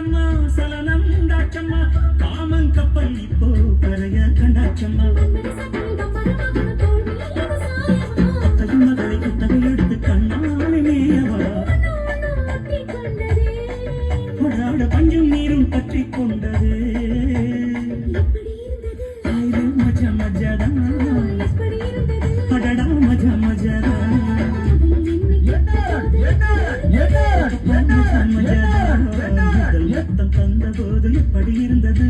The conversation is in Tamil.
வந்தாச்சம்மா சலனம் உண்டாச்சம்மா காமன் கப்பல் இப்போ கரைய கண்டாச்சம்மா அத்தையும் மகளை குத்தகை எடுத்து கண்ணாலே மேயவா கொடாட பஞ்சும் நீரும் பற்றி கொண்டது மஜா மஜாதான் அடடா மஜா மஜாதான் மொத்தம் தந்த போது எப்படி இருந்தது